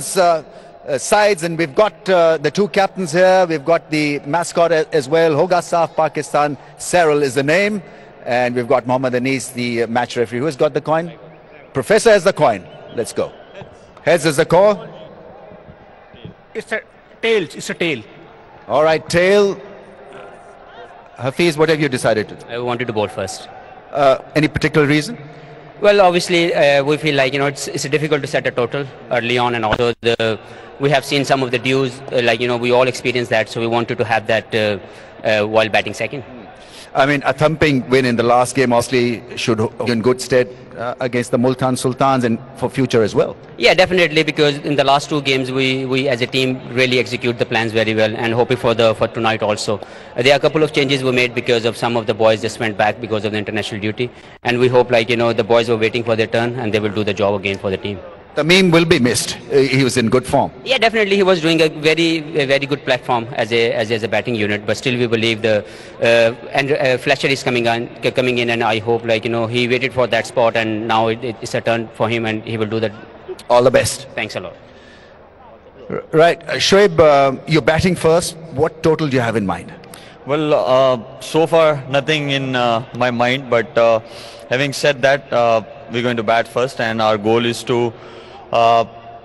sides, and we've got the two captains here. We've got the mascot as well. Hoga Saf Pakistan. Cyril is the name, and we've got Mohammad Anis, the match referee. Who has got the coin? Professor has the coin. Let's go. Heads is the call. It's a tail. It's a tail. All right, tail. Hafiz, what have you decided to do? I wanted to bowl first. Any particular reason? Well, obviously, we feel like it's difficult to set a total early on, and also we have seen some of the dues, we all experienced that, so we wanted to have that while batting second. I mean, a thumping win in the last game obviously should be in good stead against the Multan Sultans and for future as well. Yeah, definitely, because in the last two games we as a team really execute the plans very well, and hoping for tonight also. There are a couple of changes we made because of some of the boys just went back because of the international duty, and we hope the boys were waiting for their turn and they will do the job again for the team. Tamim will be missed. He was in good form. Yeah, definitely, he was doing a very good platform as a batting unit. But still, we believe Fletcher is coming in, and I hope he waited for that spot, and now it's a turn for him, and he will do that. All the best. Thanks a lot. Right, Shoaib, you're batting first. What total do you have in mind? Well, so far nothing in my mind. But having said that, we're going to bat first, and our goal is to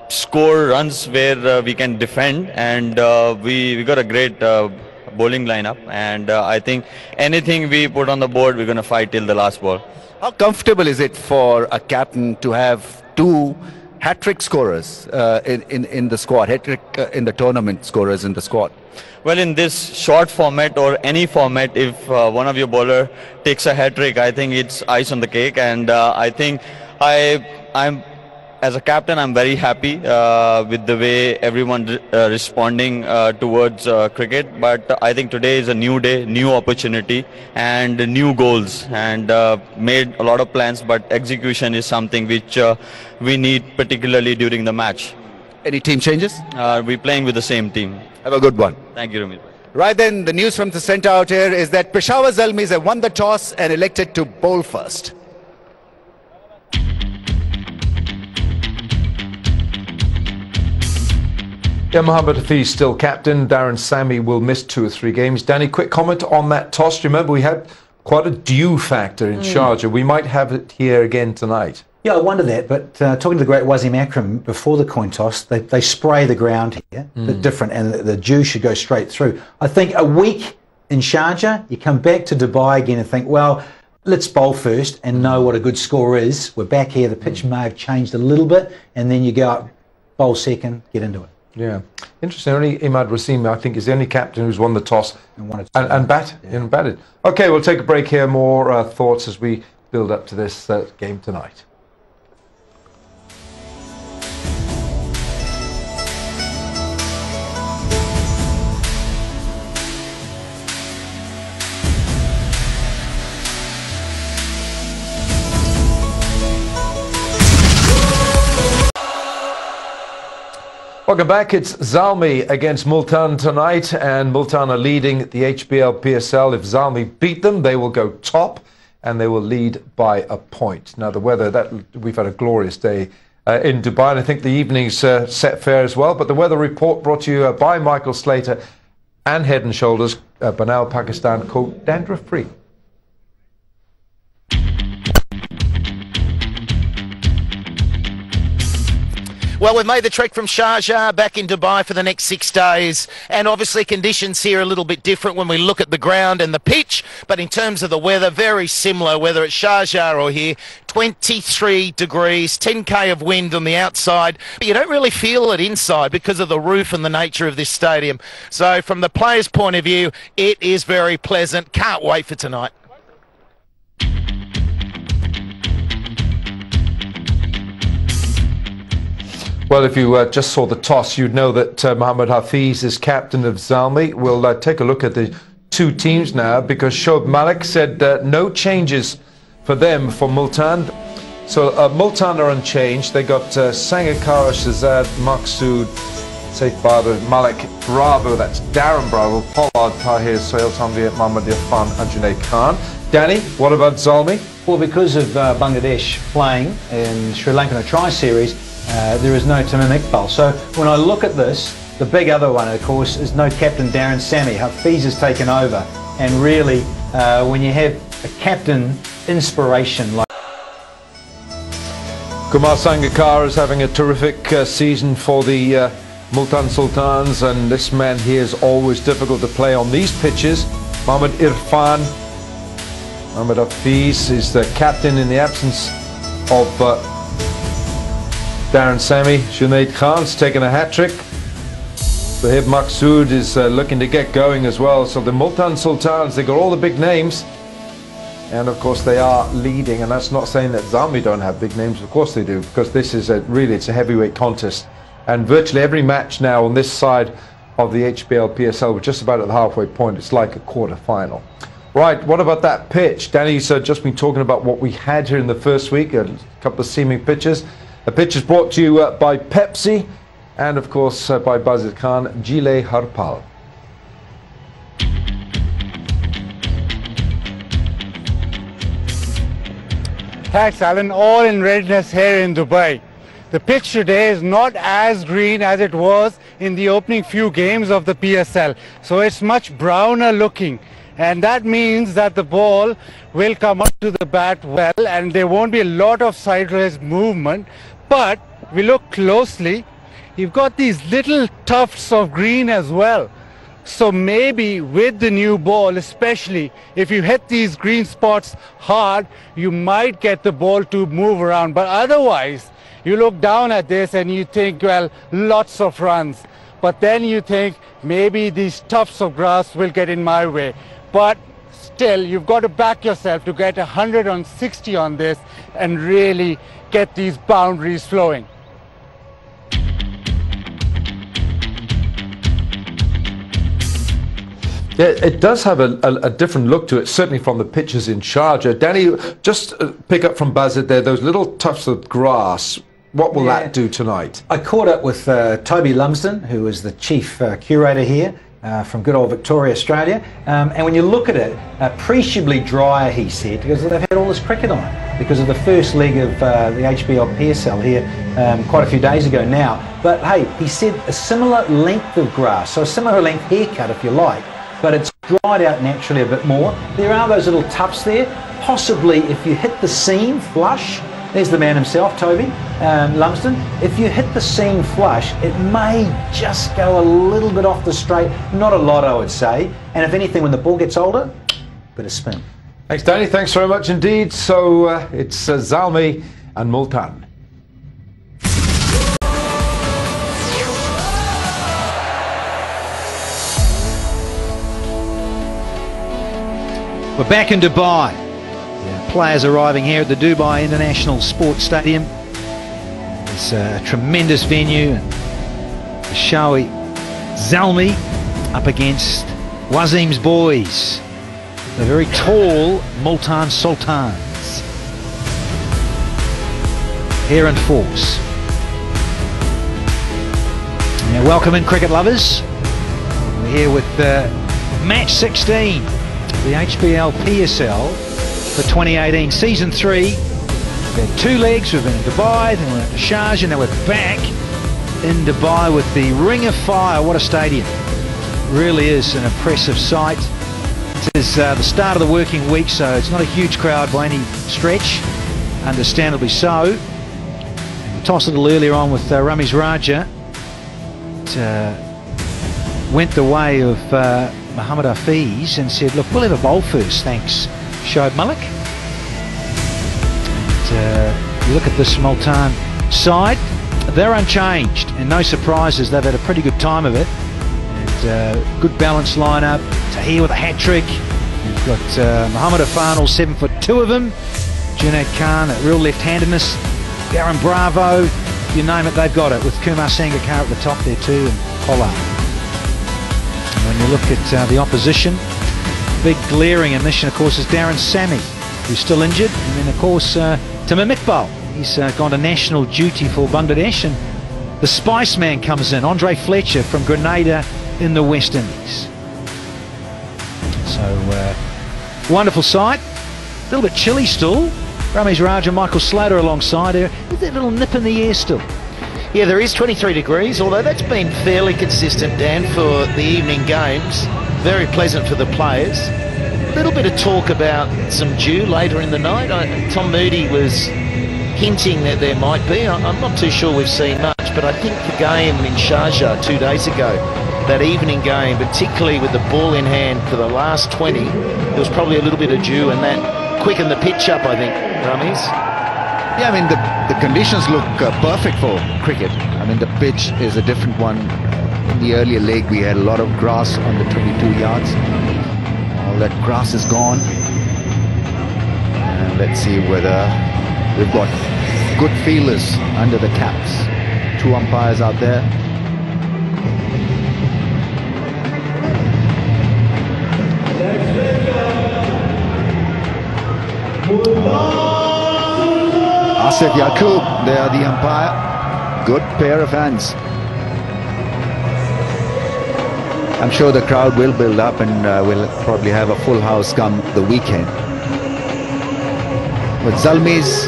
score runs where we can defend, and we got a great bowling lineup, and I think anything we put on the board, we're going to fight till the last ball. How comfortable is it for a captain to have two hat-trick scorers in the squad, hat-trick in the tournament scorers in the squad? Well, in this short format or any format, if one of your bowler takes a hat-trick, I think it's ice on the cake, and I think I'm as a captain, I'm very happy with the way everyone responding towards cricket. But I think today is a new day, new opportunity, and new goals. And made a lot of plans, but execution is something which we need, particularly during the match. Any team changes? We're playing with the same team. Have a good one. Thank you, Ramit. Right then, the news from the centre out here is that Peshawar Zalmis have won the toss and elected to bowl first. Yeah, Mohammad Hafiz still captain. Darren Sammy will miss 2 or 3 games. Danny, quick comment on that toss. Remember, we had quite a dew factor in Sharjah. We might have it here again tonight. Yeah, I wonder that. But talking to the great Wasim Akram before the coin toss, they spray the ground here, bit different, and the dew should go straight through. I think a week in Sharjah, you come back to Dubai again and think, well, let's bowl first and know what a good score is. We're back here. The pitch may have changed a little bit, and then you go up, bowl second, get into it. Yeah, interesting. Only Imad Wasim, I think, is the only captain who's won the toss and batted. Okay, we'll take a break here. More thoughts as we build up to this game tonight. Welcome back. It's Zalmi against Multan tonight, and Multan are leading the HBL PSL. If Zalmi beat them, they will go top, and they will lead by a point. Now, the weather, we've had a glorious day in Dubai, and I think the evening's set fair as well. But the weather report brought to you by Michael Slater and Head & Shoulders, Banal Pakistan coat, dandruff-free. Well, we've made the trek from Sharjah back in Dubai for the next 6 days, and obviously conditions here are a little bit different when we look at the ground and the pitch, but in terms of the weather, very similar, whether it's Sharjah or here. 23 degrees, 10k of wind on the outside, but you don't really feel it inside because of the roof and the nature of this stadium. So from the players' point of view, it is very pleasant. Can't wait for tonight. Well, if you just saw the toss, you'd know that Mohammad Hafiz is captain of Zalmi. We'll take a look at the two teams now, because Shoaib Malik said no changes for them for Multan. So Multan are unchanged. They got Sangakkara, Shahzad, Maqsood, Saif Badr, Malik, Bravo, that's Darren Bravo, Pollard, Tahir, Sohail Tanvir, Mohammad Irfan and Junaid Khan. Danny, what about Zalmi? Well, because of Bangladesh playing in Sri Lanka in a tri-series, there is no Timur Iqbal. So when I look at this, the big other one, of course, is no captain Darren Sammy. Hafiz has taken over, and really, when you have a captain inspiration like Kumar Sangakkara is having a terrific season for the Multan Sultans, and this man here is always difficult to play on these pitches. Mohammad Irfan, Mohammad Hafiz is the captain in the absence of Darren Sammy. Junaid Khan's taken a hat-trick. Sahib Maqsood is looking to get going as well. So the Multan Sultans, they got all the big names. And of course they are leading, and that's not saying that Zalmi don't have big names. Of course they do, because this is really it's a heavyweight contest, and virtually every match now on this side of the HBL PSL, we're just about at the halfway point. It's like a quarter final. Right, what about that pitch? Danny's just been talking about what we had here in the first week, a couple of seaming pitches. The pitch is brought to you by Pepsi, and of course by Bazir Khan, Gile Harpal. Thanks, Alan. All in readiness here in Dubai. The pitch today is not as green as it was in the opening few games of the PSL. So it's much browner looking. And that means that the ball will come up to the bat well, and there won't be a lot of sideways movement. But we look closely, you've got these little tufts of green as well. So maybe with the new ball, especially if you hit these green spots hard, you might get the ball to move around. But otherwise, you look down at this and you think, well, lots of runs. But then you think maybe these tufts of grass will get in my way. But still, you've got to back yourself to get 160 on this and really get these boundaries flowing. Yeah, it does have a different look to it, certainly from the pitches in Sharjah. Danny, just pick up from Bazir there, those little tufts of grass. What will that do tonight? I caught up with Toby Lumsden, who is the chief curator here from good old Victoria, Australia. And when you look at it, appreciably drier, he said, because they've had all this cricket on it, because of the first leg of the HBL PSL here quite a few days ago now. But hey, he said a similar length of grass, so a similar length haircut if you like, but it's dried out naturally a bit more. There are those little tufts there. Possibly if you hit the seam flush, there's the man himself, Toby Lumsden. If you hit the seam flush, it may just go a little bit off the straight. Not a lot, I would say. And if anything, when the ball gets older, bit of spin. Thanks, Danny. Thanks very much indeed. So it's Zalmi and Multan. We're back in Dubai. Players arriving here at the Dubai International Sports Stadium. It's a tremendous venue. The showy Zalmi up against Wasim's boys, the very tall Multan Sultans. Here in force. Now, welcome in, cricket lovers. We're here with match 16, the HBL PSL. For 2018 season 3, we've had 2 legs. We've been in Dubai, then we went to Sharjah, now we're back in Dubai with the Ring of Fire. What a stadium! Really is an impressive sight. It is the start of the working week, so it's not a huge crowd by any stretch, understandably so. We tossed it a little earlier on with Ramiz Raja. It went the way of Mohammad Hafiz and said, look, we'll have a bowl first, thanks, Shoaib Malik. And you look at this Multan side, they're unchanged and no surprises. They've had a pretty good time of it, and good balanced lineup. Tahir with a hat-trick. You've got Mohammad Irfan, all 7'2" of him. Junaid Khan, a real left-handedness. Darren Bravo, you name it, they've got it, with Kumar Sangakkara at the top there too, and Pollard. And when you look at the opposition, big glaring omission, of course, is Darren Sammy, who's still injured. And then, of course, Timur Iqbal. He's gone to national duty for Bangladesh. And the Spice Man comes in, Andre Fletcher from Grenada in the West Indies. So, wonderful sight. A little bit chilly still. Ramiz Raja, Michael Slater alongside her. With that little nip in the air still. Yeah, there is 23 degrees, although that's been fairly consistent, Dan, for the evening games. Very pleasant for the players. A little bit of talk about some dew later in the night. Tom Moody was hinting that there might be. I'm not too sure we've seen much, but I think the game in Sharjah 2 days ago, that evening game, particularly with the ball in hand for the last 20, there was probably a little bit of dew, and that quickened the pitch up, I think, Ramis. Yeah, I mean, the conditions look perfect for cricket. I mean, the pitch is a different one. In the earlier leg, we had a lot of grass on the 22 yards. All that grass is gone. And let's see whether we've got good feelers under the caps. 2 umpires out there. Asif Yaqub, they are the umpire. Good pair of hands. I'm sure the crowd will build up, and we'll probably have a full house come the weekend. But Zalmi's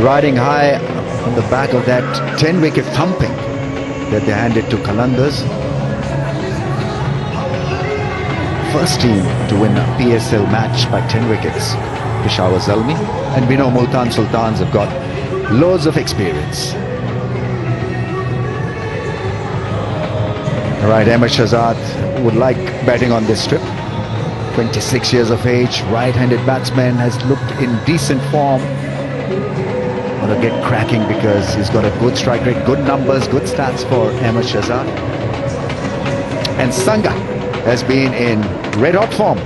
riding high on the back of that 10-wicket thumping that they handed to Qalandars. First team to win a PSL match by 10 wickets, Peshawar Zalmi. And we know Multan Sultans have got loads of experience. Right, Ahmed Shahzad would like batting on this strip. 26 years of age, right-handed batsman, has looked in decent form. Want to get cracking because he's got a good strike rate, good numbers, good stats for Ahmed Shahzad. And Sangha has been in red-hot form.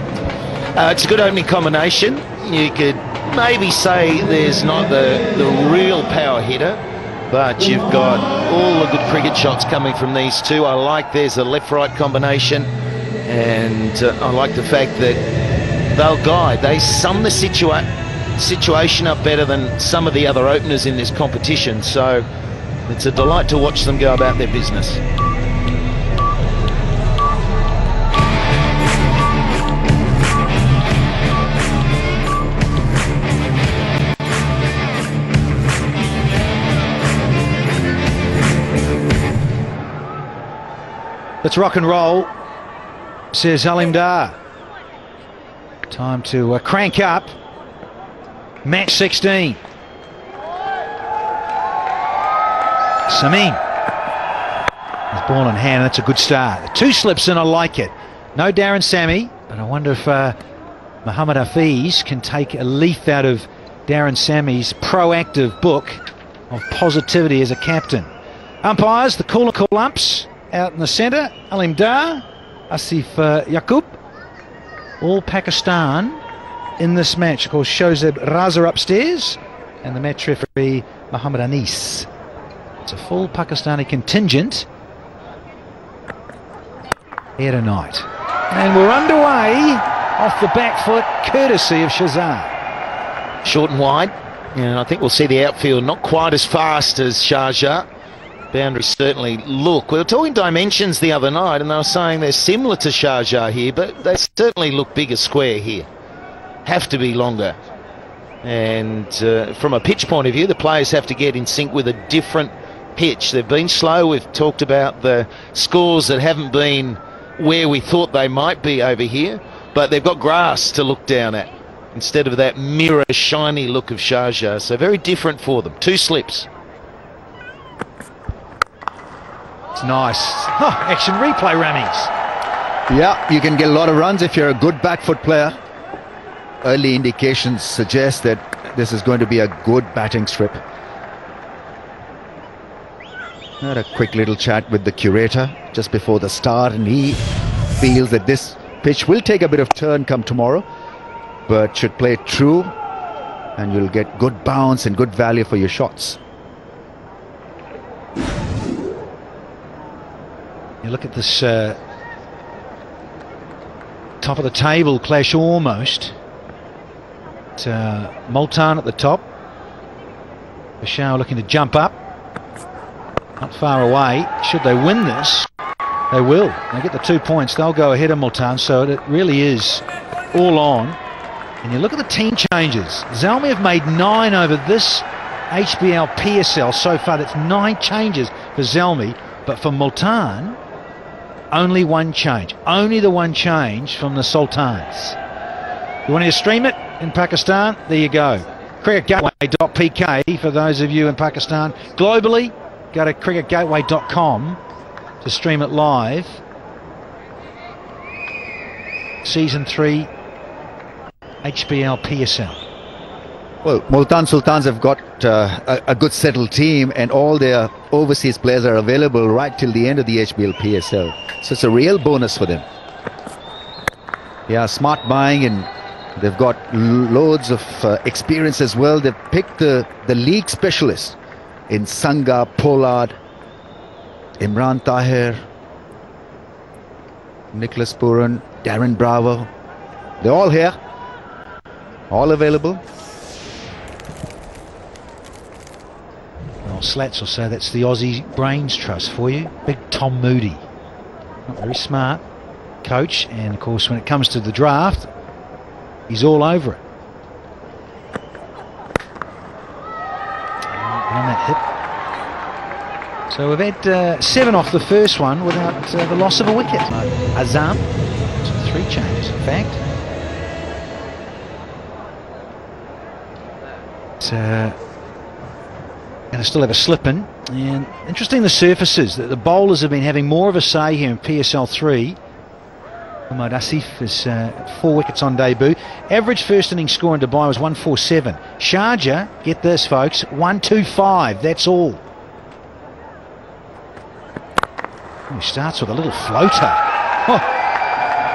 It's a good opening combination. You could maybe say there's not the real power hitter, but you've got all the good cricket shots coming from these two. I like there's a left-right combination, and I like the fact that they'll guide. They sum the situation up better than some of the other openers in this competition, so it's a delight to watch them go about their business. Let's rock and roll, says Alim Dar. Time to crank up. Match 16. Samin. His ball in hand, that's a good start. The 2 slips and I like it. No Darren Sammy, but I wonder if Mohammad Hafiz can take a leaf out of Darren Sammy's proactive book of positivity as a captain. Umpires, the call umps. Out in the centre, Alim Dar, Asif Yaqub, all Pakistan in this match. Of course, Shozeb Raza upstairs, and the match referee Muhammad Anis. It's a full Pakistani contingent here tonight. And we're underway off the back foot, courtesy of Shahzad. Short and wide, and I think we'll see the outfield not quite as fast as Sharjah. Boundaries certainly look. We were talking dimensions the other night, and they were saying they're similar to Sharjah here, but they certainly look bigger square here. Have to be longer. And from a pitch point of view, the players have to get in sync with a different pitch. They've been slow. We've talked about the scores that haven't been where we thought they might be over here, but they've got grass to look down at instead of that mirror shiny look of Sharjah. So very different for them. 2 slips. It's nice. Oh, action replay, Ramis. Yeah, you can get a lot of runs if you're a good back foot player. Early indications suggest that this is going to be a good batting strip. Had a quick little chat with the curator just before the start, and he feels that this pitch will take a bit of turn come tomorrow, but should play it true, and you'll get good bounce and good value for your shots. You look at this top of the table clash almost. Multan at the top. Peshawar looking to jump up. Not far away. Should they win this, they will. They get the 2 points. They'll go ahead of Multan. So it really is all on. And you look at the team changes. Zalmi have made 9 over this HBL PSL so far, that's 9 changes for Zalmi, but for Multan, only 1 change. Only the 1 change from the Sultans. You want to stream it in Pakistan? There you go. cricketgateway.pk for those of you in Pakistan. Globally, go to cricketgateway.com to stream it live. Season 3 HBL PSL. Well, Multan Sultans have got a good settled team, and all their overseas players are available right till the end of the HBL PSL. So it's a real bonus for them. Yeah, smart buying, and they've got loads of experience as well. They've picked the league specialists in Sangha, Pollard, Imran Tahir, Nicholas Puran, Darren Bravo. They're all here, all available. Well, Slats will say that's the Aussie Brains Trust for you. Big Tom Moody. Not very smart coach, and of course when it comes to the draft, he's all over it. On that hit. So we've had 7 off the first one without the loss of a wicket. Azam, 3 changes in fact. Going to still have a slip in, and interesting the surfaces that the bowlers have been having more of a say here in PSL 3. Ahmad Asif is 4 wickets on debut. Average first innings score in Dubai was 147. Sharjah, get this folks, 125, that's all. He starts with a little floater. Oh,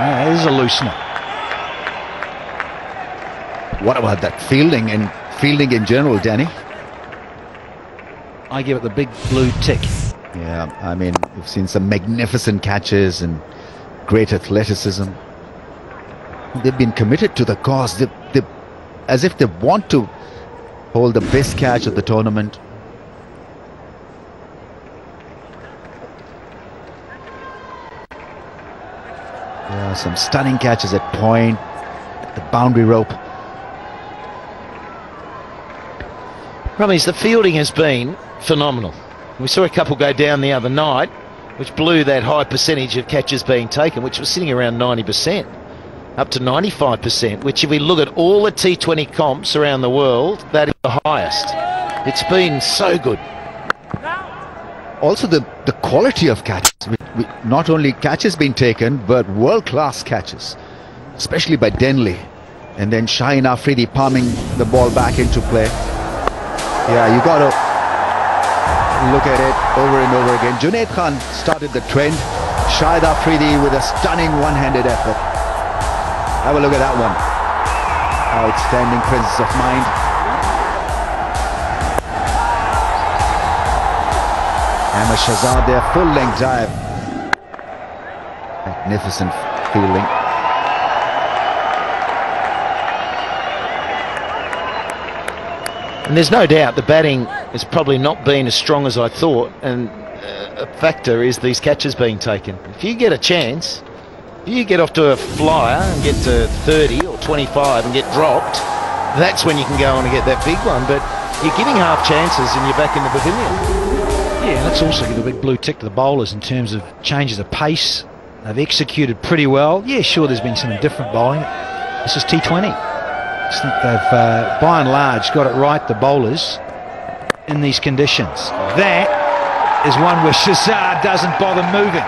yeah, that is a loosener. What about that fielding and fielding in general, Danny? I give it the big blue tick. Yeah, I mean, we've seen some magnificent catches and great athleticism. They've been committed to the cause. They, as if they want to hold the best catch of the tournament. Yeah, some stunning catches at point, at the boundary rope. Problem is, the fielding has been phenomenal. We saw a couple go down the other night, which blew that high percentage of catches being taken, which was sitting around 90%, up to 95%, which if we look at all the T20 comps around the world, that is the highest. It's been so good. Also the quality of catches. Not only catches being taken, but world-class catches, especially by Denley. And then Shaheen Afridi palming the ball back into play. Yeah, you got to look at it over and over again. Junaid Khan started the trend. Shaheen Afridi with a stunning one-handed effort. Have a look at that one. Outstanding presence of mind. Ahmed Shahzad there, full-length dive. Magnificent fielding. And there's no doubt the batting has probably not been as strong as I thought, and a factor is these catches being taken. If you get a chance, if you get off to a flyer and get to 30 or 25 and get dropped, that's when you can go on and get that big one. But you're giving half chances and you're back in the pavilion. Yeah, let's also give a big blue tick to the bowlers in terms of changes of pace. They've executed pretty well. Yeah, sure, there's been some indifferent bowling. This is T20. I think they've, by and large, got it right, the bowlers, in these conditions. That is one where Shahzad doesn't bother moving.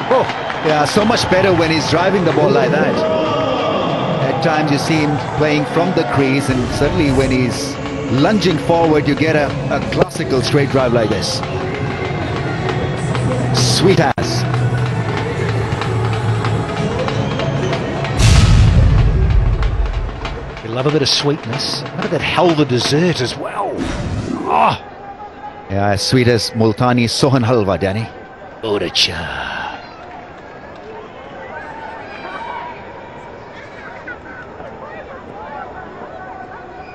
Oh, yeah, so much better when he's driving the ball like that. At times you see him playing from the crease, and certainly when he's lunging forward, you get a classical straight drive like this. Sweet as. We love a bit of sweetness. Look at that halwa dessert as well. Oh. Yeah, as sweet as Multani Sohan Halwa, Danny. Odacha.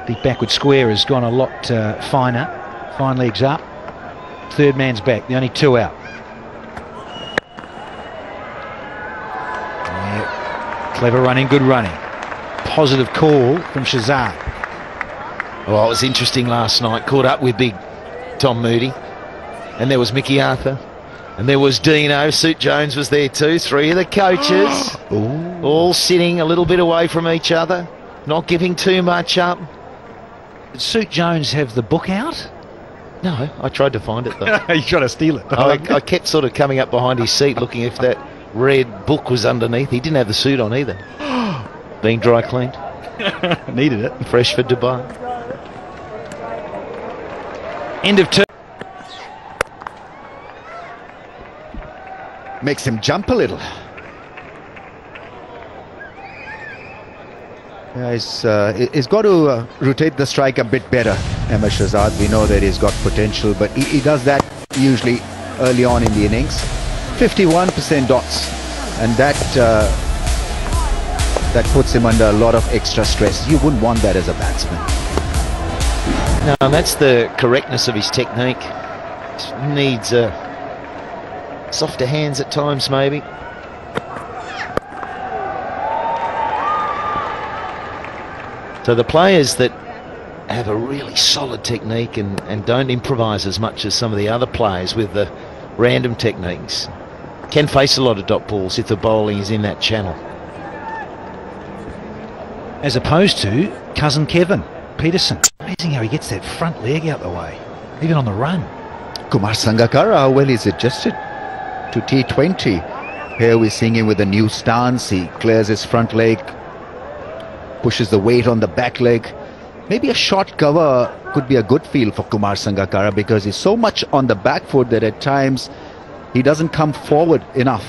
Deep backward square has gone a lot finer. Fine legs up. Third man's back. The only 2 out. Yeah. Clever running, good running. Positive call from Shahzad. Well, it was interesting last night. Caught up with big Tom Moody. And there was Mickey Arthur. And there was Dino. Suit Jones was there too. Three of the coaches. All sitting a little bit away from each other. Not giving too much up. Did Suit Jones have the book out? No, I tried to find it though. You tried to steal it. I kept sort of coming up behind his seat looking if that red book was underneath. He didn't have the suit on either. Being dry cleaned. Needed it. Fresh for Dubai. End of two. Makes him jump a little. Yeah, he's got to rotate the strike a bit better, Ahmed Shahzad. We know that he's got potential, but he does that usually early on in the innings. 51% dots, and that puts him under a lot of extra stress. You wouldn't want that as a batsman. No, and that's the correctness of his technique. Just needs softer hands at times, maybe. So the players that have a really solid technique and don't improvise as much as some of the other players with the random techniques can face a lot of dot balls if the bowling is in that channel. As opposed to cousin Kevin Peterson. Amazing how he gets that front leg out the way, even on the run. Kumar Sangakkara, how well he's adjusted to T20. Here we're seeing him with a new stance. He clears his front leg, pushes the weight on the back leg. Maybe a short cover could be a good feel for Kumar Sangakkara because he's so much on the back foot that at times he doesn't come forward enough.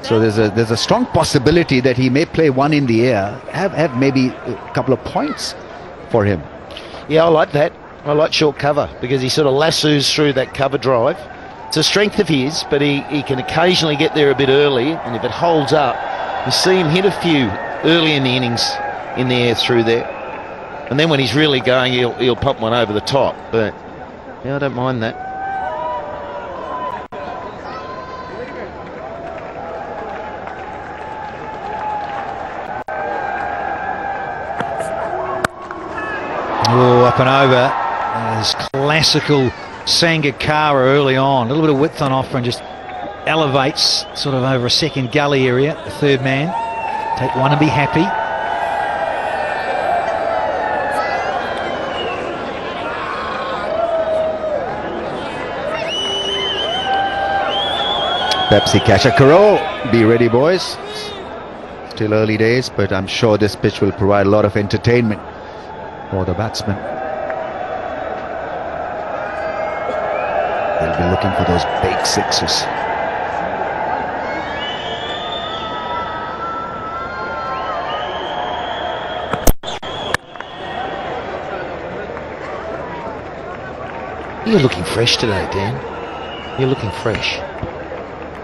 So there's a strong possibility that he may play one in the air, have maybe a couple of points for him. Yeah, I like that. I like short cover because he sort of lassos through that cover drive. It's a strength of his, but he can occasionally get there a bit early, and if it holds up, you see him hit a few early in the innings in the air through there. And then when he's really going, he'll pump one over the top. But yeah, I don't mind that. Oh, up and over. There's classical Sangakkara early on. A little bit of width on offer and just elevates sort of over a second gully area. The third man. Take one and be happy. Pepsi catcher Carroll, be ready boys. Still early days, but I'm sure this pitch will provide a lot of entertainment for the batsmen. They'll be looking for those big sixes. You're looking fresh today, Dan. You're looking fresh.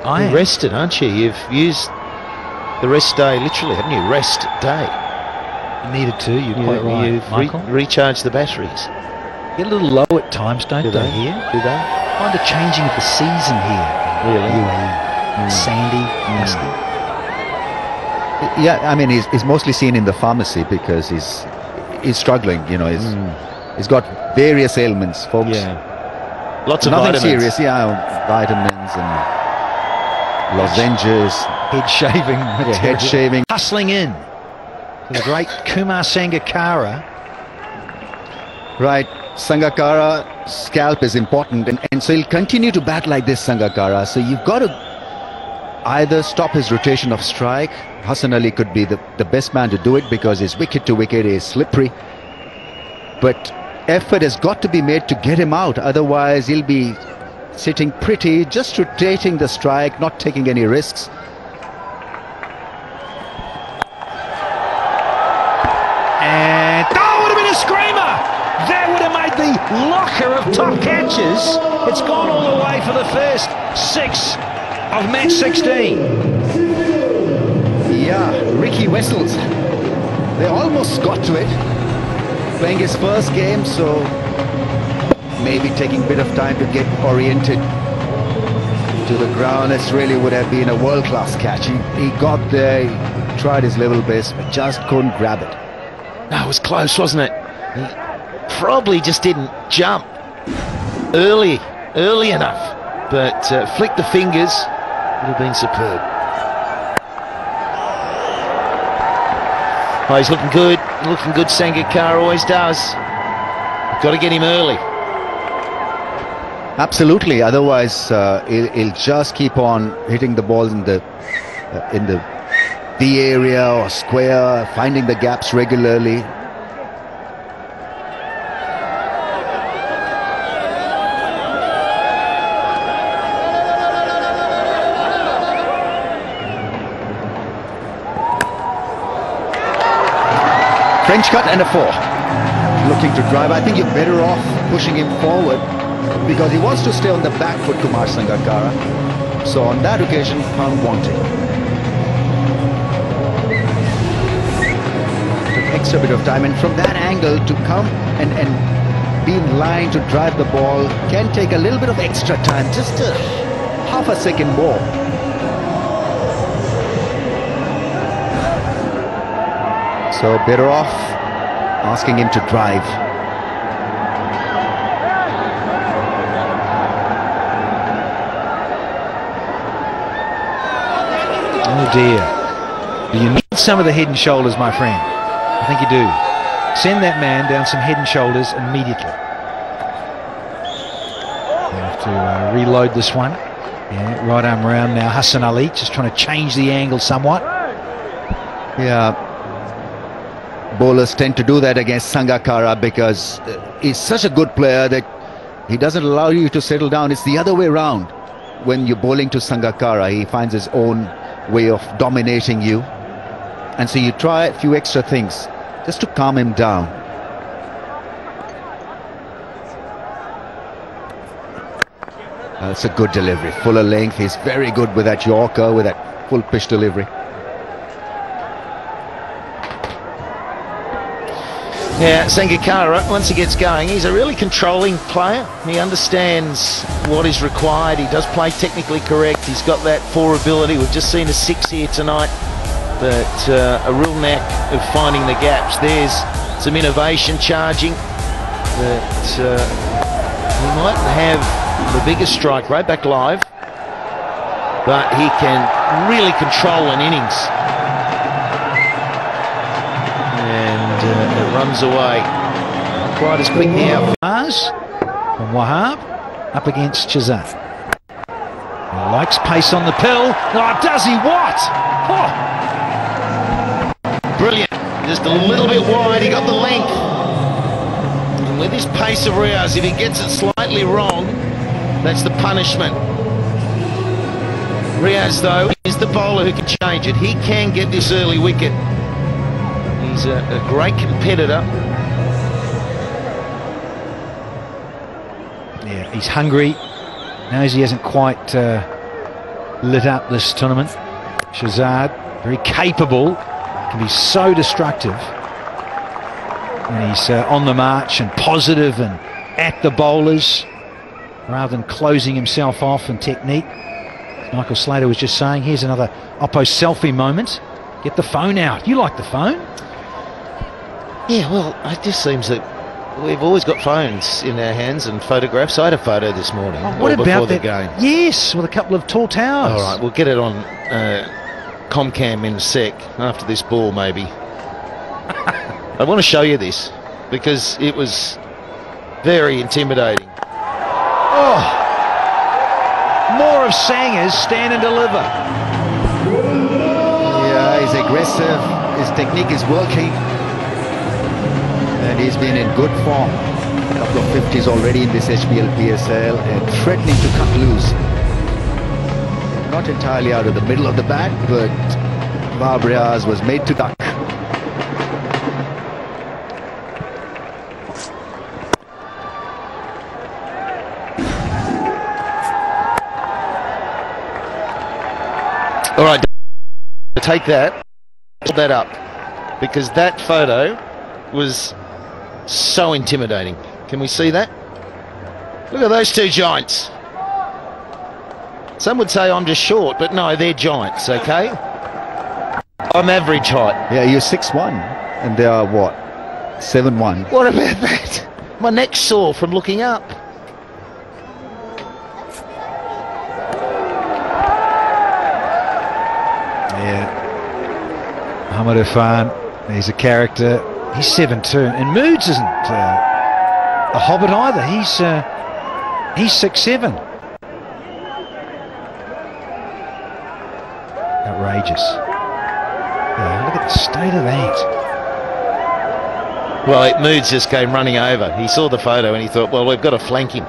You're rested, aren't you? You've used the rest day, literally, haven't you? Rest day. You needed to, you're quite right, You've Michael. recharged the batteries. Get a little low at times, don't they, here? Do they? Find a changing of the season here. Really? UAE. Sandy, dusty. Yeah, I mean, he's mostly seen in the pharmacy because he's struggling, you know. He's got various ailments, folks. Yeah. Lots of Nothing vitamins. serious, yeah, vitamins and lozenges. Head shaving material. Yeah, head shaving. Hustling in. The great Kumar Sangakkara. Right, Sangakkara, scalp is important, and so he'll continue to bat like this, Sangakkara. So you've got to either stop his rotation of strike. Hassan Ali could be the best man to do it because his wicket to wicket is slippery. But effort has got to be made to get him out, otherwise he'll be sitting pretty, just rotating the strike, not taking any risks. And oh, would have been a screamer! That would have made the locker of top catches. It's gone all the way for the first 6 of match 16. Yeah, Ricky Wessels. They almost got to it. Playing his first game, so maybe taking a bit of time to get oriented to the ground. This really would have been a world-class catch. He got there, tried his level best, but just couldn't grab it. No, it was close, wasn't it? He probably just didn't jump early enough, but flicked the fingers. Would have been superb. Oh, he's looking good, Sangakkara always does. Got to get him early. Absolutely, otherwise he'll just keep on hitting the balls in the D area or square, finding the gaps regularly. French cut and a 4. Looking to drive. I think you're better off pushing him forward because he wants to stay on the back foot, Kumar Sangakkara. So on that occasion, found wanting. Took extra bit of time, and from that angle to come and be in line to drive the ball can take a little bit of extra time, just a half a second more. So better off asking him to drive. Oh dear. Do you need some of the head and shoulders, my friend? I think you do. Send that man down some head and shoulders immediately. You have to reload this one. Yeah, right arm round now. Hassan Ali just trying to change the angle somewhat. Yeah. Bowlers tend to do that against Sangakkara because he's such a good player that he doesn't allow you to settle down. It's the other way around. When you're bowling to Sangakkara, he finds his own way of dominating you. And so you try a few extra things just to calm him down. That's a good delivery. Fuller length. He's very good with that Yorker, with that full pitch delivery. Yeah, Sangakkara, once he gets going, he's a really controlling player. He understands what is required. He does play technically correct. He's got that 4 ability. We've just seen a 6 here tonight. But a real knack of finding the gaps. There's some innovation charging. That he might have the biggest strike rate back live. But he can really control an innings. It runs away. Not quite as quick now. From Wahab up against Shazad. He likes pace on the pill. Oh, does he what? Oh. Brilliant. Just a little bit wide. He got the length. And with his pace of Riaz, if he gets it slightly wrong, that's the punishment. Riaz, though, is the bowler who can change it. He can get this early wicket. He's a great competitor. Yeah, he's hungry. Knows he hasn't quite lit up this tournament. Shazad, very capable, can be so destructive when he's on the march and positive and at the bowlers rather than closing himself off in technique. As Michael Slater was just saying, here's another Oppo selfie moment. Get the phone out. You like the phone? Yeah, well, it just seems that we've always got phones in our hands and photographs. I had a photo this morning. Oh, what about the game? Yes, with a couple of tall towers. All right, we'll get it on Comcam in a sec, after this ball maybe. I want to show you this because it was very intimidating. Oh, more of Sanga's stand and deliver. Yeah, he's aggressive. His technique is working. And he's been in good form. A couple of 50s already in this HBL PSL and threatening to cut loose. Not entirely out of the middle of the bat, but Riaz was made to duck. All right, take that, hold that up, because that photo was so intimidating. Can we see that? Look at those two giants. Some would say I'm just short, but no, they're giants, okay? I'm average height. Yeah, you're 6'1", and they are what? 7'1". What about that? My neck's sore from looking up. Yeah. Mohamed Irfan, he's a character. He's 7'2", and Moods isn't a hobbit either. He's 6'7". Outrageous. Yeah, look at the state of that. Well, Moods just came running over. He saw the photo and he thought, well, we've got to flank him.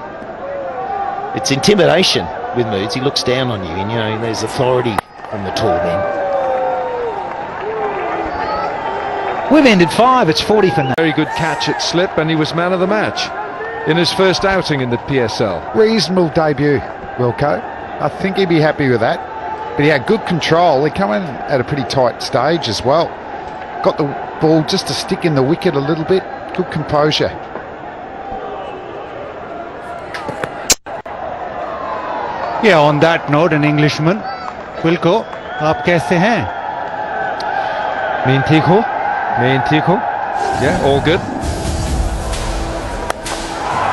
It's intimidation with Moods. He looks down on you, and you know there's authority from the tall men. We've ended 5. It's 40 for now. Very good catch at slip, and he was man of the match in his first outing in the PSL. Reasonable debut, Wilco. I think he'd be happy with that. But he had good control. He came in at a pretty tight stage as well. Got the ball just to stick in the wicket a little bit. Good composure. Yeah, on that note, an Englishman. Wilco, आप कैसे हैं? Main Tico. Yeah, all good.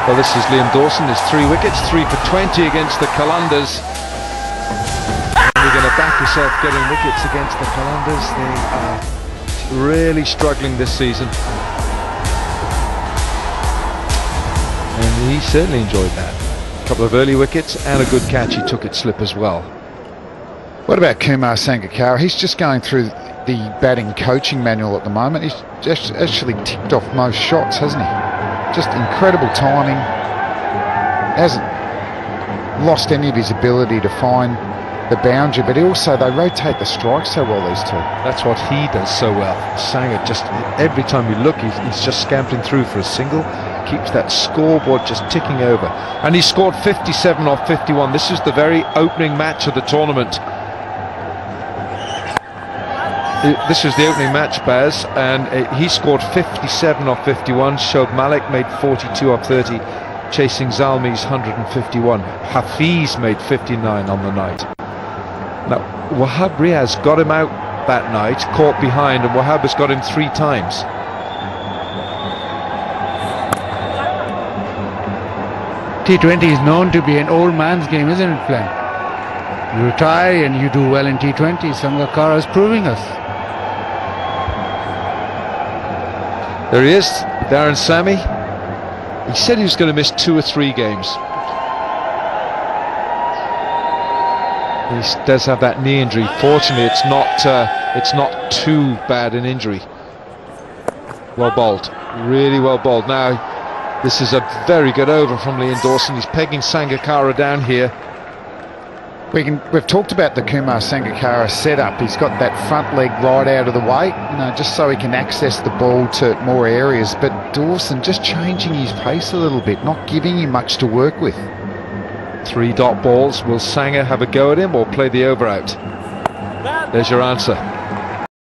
Well, this is Liam Dawson. There's 3 wickets, 3 for 20 against the Qalandars. And you're going to back yourself getting wickets against the Qalandars. They are really struggling this season. And he certainly enjoyed that. A couple of early wickets and a good catch. He took it slip as well. What about Kumar Sangakkara? He's just going through the batting coaching manual at the moment. He's just actually ticked off most shots, hasn't he? Just incredible timing. Hasn't lost any of his ability to find the boundary, but also they rotate the strike so well, these two. That's what he does so well. Sanger, just every time you look, he's just scampering through for a single, keeps that scoreboard just ticking over. And he scored 57 off 51. This is the very opening match of the tournament. This was the opening match, Baz, and he scored 57 off 51. Shoaib Malik made 42 off 30, chasing Zalmi's 151. Hafiz made 59 on the night. Now, Wahab Riaz got him out that night, caught behind, and Wahab has got him 3 times. T20 is known to be an old man's game, isn't it, Glenn? You retire and you do well in T20. Sangakkara is proving us. There he is, Darren Sammy. He said he was going to miss 2 or 3 games. He does have that knee injury. Fortunately, it's not too bad an injury. Well bowled, really well bowled. Now, this is a very good over from Liam Dawson. He's pegging Sangakkara down here. We've talked about the Kumar Sangakkara setup. He's got that front leg right out of the way, just so he can access the ball to more areas. But Dawson just changing his pace a little bit, not giving him much to work with. 3 dot balls. Will Sanger have a go at him or play the over out? There's your answer.